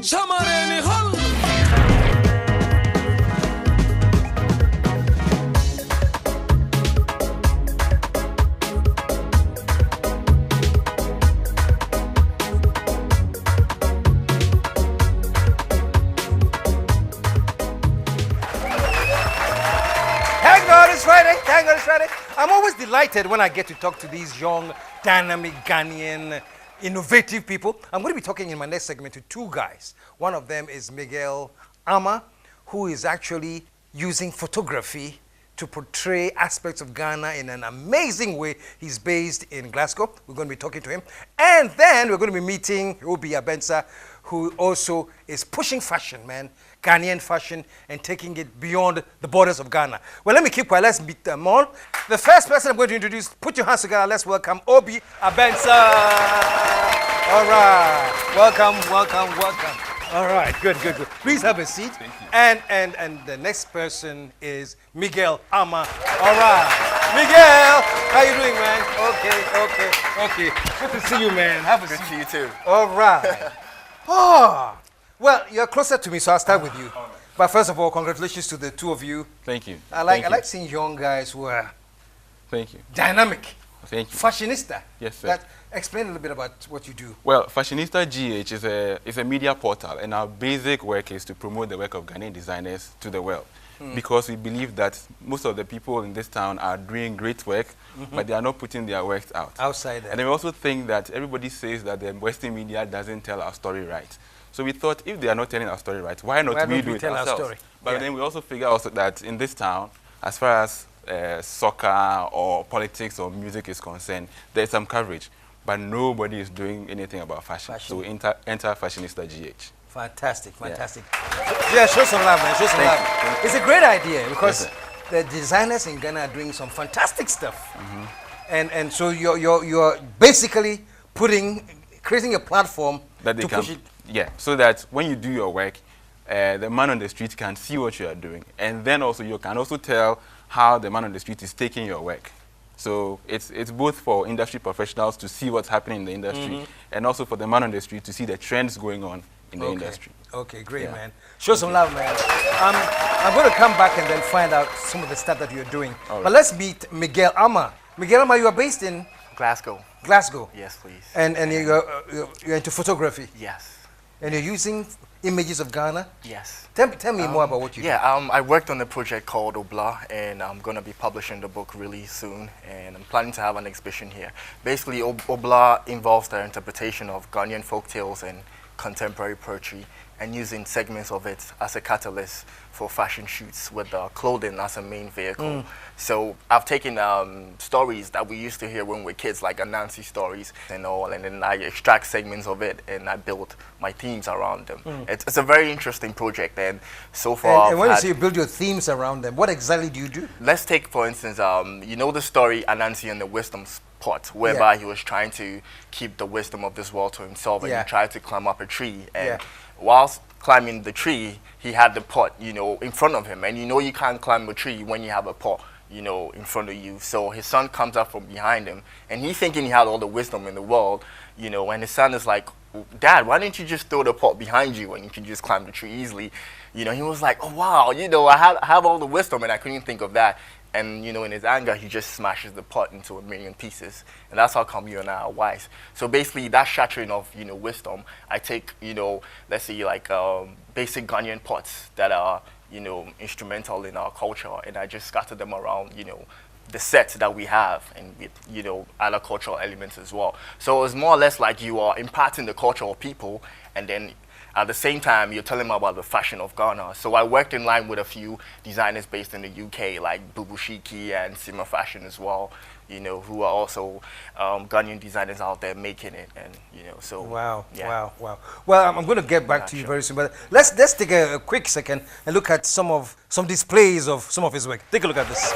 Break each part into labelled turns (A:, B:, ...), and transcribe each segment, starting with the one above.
A: Shamareni hol.
B: Thank God it's Friday. Thank God it's Friday. I'm always delighted when I get to talk to these young, dynamic Ghanaian, innovative people. I'm going to be talking in my next segment to two guys. One of them is Miguel Ama, who is actually using photography to portray aspects of Ghana in an amazing way. He's based in Glasgow. We're going to be talking to him. And then we're going to be meeting OB Abenser, who also is pushing fashion, man. Ghanaian fashion and taking it beyond the borders of Ghana. Well, let me keep quiet. Let's meet them all. The first person I'm going to introduce, put your hands together. Let's welcome OB Abenser. All right. Welcome, welcome, welcome. All right. Good, good, good. Please have a seat.
C: Thank you.
B: And the next person is Miguel Ama. All right. Miguel, how you doing, man? Okay. Good to see you, man. Have a seat.
D: Good to see you too.
B: All right. Oh. Well, you're closer to me, so I'll start with you. But first of all, congratulations to the two of you.
C: Thank you.
B: I like seeing young guys who are
C: Thank you.
B: dynamic,
C: Thank you.
B: fashionista.
C: Yes, sir.
B: Explain a little bit about what you do.
C: Well, Fashionista GH is a media portal, and our basic work is to promote the work of Ghanaian designers to the world. Because we believe that most of the people in this town are doing great work, but they are not putting their work out.
B: Outside there.
C: And then we also think that everybody says that the Western media doesn't tell our story right. So we thought, if they are not telling our story right, why not we do it
B: tell
C: ourselves?
B: our story?
C: But then we also figure also that in this town, as far as soccer or politics or music is concerned, there's some coverage, but nobody is doing anything about fashion. So we enter Fashionista GH.
B: Fantastic. Yeah, show some love, man. Show some love.
C: Thank you.
B: It's a great idea because
C: Yes,
B: the designers in Ghana are doing some fantastic stuff. And so you're basically creating a platform
C: That they
B: to
C: can,
B: push it.
C: yeah, so that when you do your work, the man on the street can see what you are doing, and then also you can also tell how the man on the street is taking your work. So it's both for industry professionals to see what's happening in the industry, and also for the man on the street to see the trends going on in the industry.
B: Okay, great,
C: Yeah.
B: man. Show some love, man. I'm going to come back and then find out some of the stuff that you're doing.
C: All right.
B: But let's meet Miguel Ama. Miguel Ama, you are based in
D: Glasgow.
B: Glasgow.
D: Yes, please.
B: And you're into photography.
D: Yes.
B: And you're using images of Ghana.
D: Yes.
B: Tell me more about what you do.
D: Yeah, I worked on a project called OBLA, and I'm going to be publishing the book really soon, and I'm planning to have an exhibition here. Basically, OBLA involves the interpretation of Ghanaian folktales and contemporary poetry, and using segments of it as a catalyst for fashion shoots with clothing as a main vehicle. So I've taken stories that we used to hear when we were kids, like Anansi stories and all, and then I extract segments of it and I build my themes around them. It's a very interesting project, and so far
B: And when you say you build your themes around them, what exactly do you do?
D: let's take, for instance, you know the story Anansi and the wisdom pot, whereby he was trying to keep the wisdom of this world to himself, and he tried to climb up a tree. And whilst climbing the tree, he had the pot, in front of him. And you can't climb a tree when you have a pot, in front of you. So his son comes up from behind him, and he's thinking he had all the wisdom in the world, and his son is like, Dad, why didn't you just throw the pot behind you and you can just climb the tree easily? He was like, oh, wow, I have all the wisdom, and I couldn't think of that. And, in his anger, he just smashes the pot into 1,000,000 pieces. And that's how come you and I are wise. So basically, that shattering of, wisdom, I take, let's say, like basic Ghanaian pots that are, instrumental in our culture, and I just scatter them around, the set that we have, and with, other cultural elements as well. So it's more or less like you are imparting the culture of people, and then at the same time, you're telling them about the fashion of Ghana. So I worked in line with a few designers based in the UK, like Bubushiki and Sima Fashion as well, who are also Ghanaian designers out there making it. And, so.
B: Wow,
D: yeah.
B: wow. Well, I'm going to get back to you very soon, but let's take a quick second and look at some displays of some of his work. Take a look at this.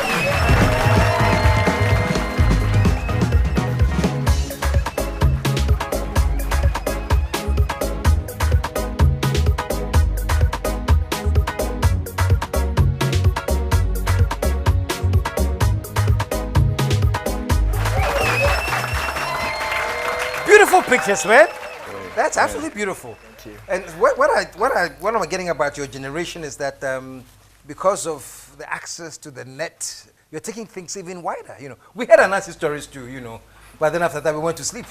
B: Beautiful pictures, man. That's absolutely beautiful.
D: Thank you.
B: And what I'm getting about your generation is that because of the access to the net, you're taking things even wider. You know, we had Anansi stories too. You know, but then after that we went to sleep.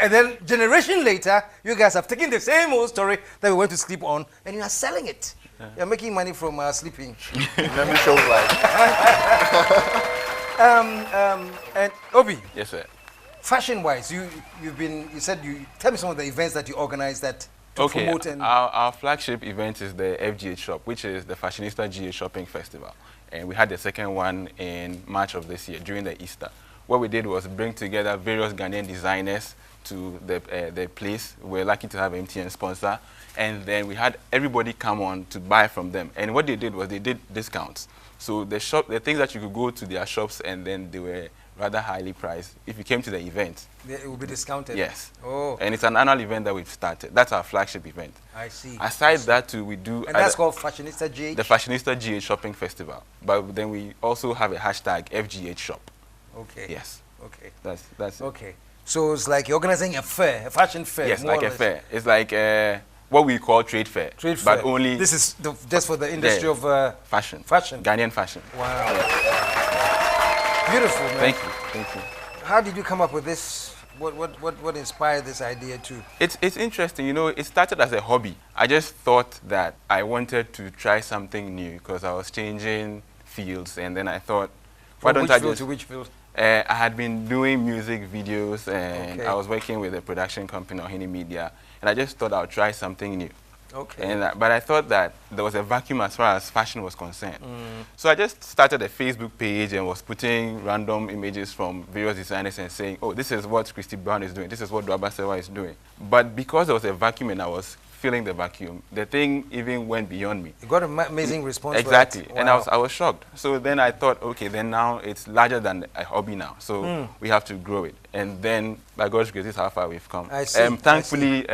B: And then generation later, you guys have taken the same old story that we went to sleep on, and you are selling it. Yeah. You're making money from sleeping.
D: Let me show you.
B: And Obi.
C: Yes, sir.
B: Fashion-wise, you said tell me some of the events that you organize that to promote. And
C: our flagship event is the FGH shop, which is the Fashionista GH Shopping Festival, and we had the second one in March of this year during the Easter. What we did was bring together various Ghanaian designers to the place. We're lucky to have MTN sponsor, and then we had everybody come on to buy from them. And what they did was they did discounts. So the things that you could go to their shops and then they were rather highly priced. If you came to the event,
B: it will be discounted.
C: Yes.
B: Oh.
C: And it's an annual event that we've started. That's our flagship event.
B: I see.
C: Aside that too, we do.
B: And that's called Fashionista GH?
C: The Fashionista GH Shopping Festival. But then we also have a hashtag FGH Shop.
B: Okay.
C: Yes.
B: Okay.
C: That's it.
B: Okay. So it's like you're organizing a fair, a fashion fair.
C: Yes, like a fair. It's like what we call trade fair.
B: Trade fair.
C: But only.
B: This is just for the industry of
C: fashion.
B: Fashion.
C: Ghanaian fashion.
B: Wow. Yeah. Beautiful, man.
C: Thank you. Thank you.
B: How did you come up with this? What inspired this idea too?
C: It's interesting, you know, it started as a hobby. I just thought that I wanted to try something new because I was changing fields, and then I thought, why don't I just...
B: to which field?
C: I had been doing music videos, and I was working with a production company, Ohini Media, and I just thought I would try something new.
B: Okay.
C: And, but I thought that there was a vacuum as far as fashion was concerned. So I just started a Facebook page and was putting random images from various designers and saying, oh, this is what Christy Brown is doing, this is what Dwaba Sewa is doing. But because there was a vacuum and I was filling the vacuum, the thing even went beyond me.
B: You got an amazing response.
C: Exactly.
B: Wow.
C: And I was shocked. So then I thought, okay, then now it's larger than a hobby now. So we have to grow it. And then, by God's grace, this is how far we've come.
B: I see.
C: Thankfully,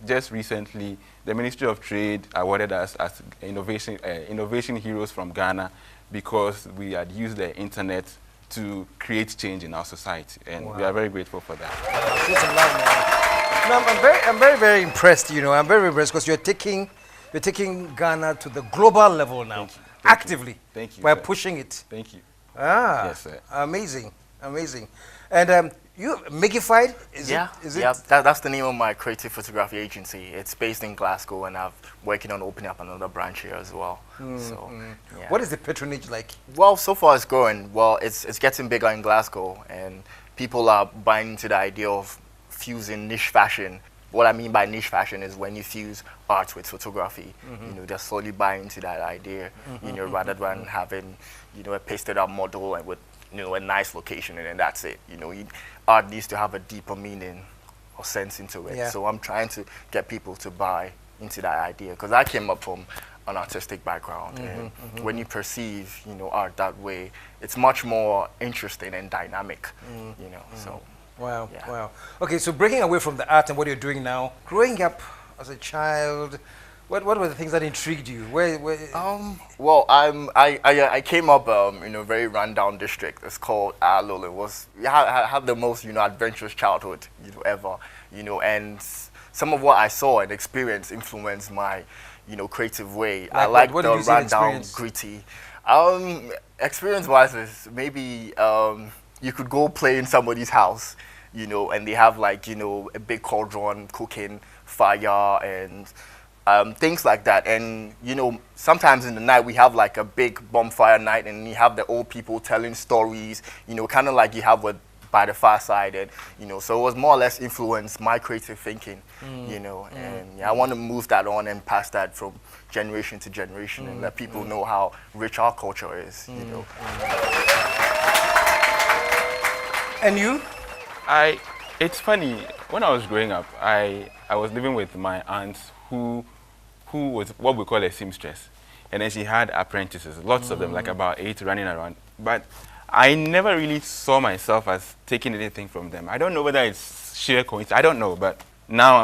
C: just recently, the Ministry of Trade awarded us as innovation heroes from Ghana because we had used the internet to create change in our society. And we are very grateful for that.
B: No, I'm very, very impressed. You know, I'm very impressed because you're taking Ghana to the global level now, actively.
C: Thank you.
B: By pushing it.
C: Thank you.
B: Ah,
C: yes, sir.
B: Amazing, amazing. And you Miggified? Is it?
D: That's the name of my creative photography agency. It's based in Glasgow, and I'm working on opening up another branch here as well. Yeah.
B: What is the patronage like?
D: Well, so far it's growing. Well, it's getting bigger in Glasgow, and people are buying into the idea of fusing niche fashion. What I mean by niche fashion is when you fuse art with photography. You know, they're slowly buying into that idea. You know, rather than having, you know, a pasted up model and with, you know, a nice location and then that's it. You know, art needs to have a deeper meaning or sense into it.
B: Yeah.
D: So I'm trying to get people to buy into that idea because I came up from an artistic background, and when you perceive, you know, art that way, it's much more interesting and dynamic. You know, so.
B: Wow,
D: yeah.
B: wow. Okay, so breaking away from the art and what you're doing now, growing up as a child, what were the things that intrigued you?
D: Well, I came up in a very rundown district. It's called Alol. I had the most, you know, adventurous childhood, you know, ever, you know, and some of what I saw and experienced influenced my, you know, creative way. I like the rundown, gritty. Experience-wise is maybe you could go play in somebody's house, you know, and they have like, you know, a big cauldron, cooking, fire, and things like that. And, you know, sometimes in the night we have like a big bonfire night and you have the old people telling stories, you know, kind of like you have with By the Far Side. And, you know, so it was more or less influenced my creative thinking, you know, and yeah, I want to move that on and pass that from generation to generation and let people know how rich our culture is, you know.
B: And you?
C: It's funny, when I was growing up, I was living with my aunt who was what we call a seamstress. And then she had apprentices, lots of them, like about 8 running around. But I never really saw myself as taking anything from them. I don't know whether it's sheer coincidence, I don't know, but now I'm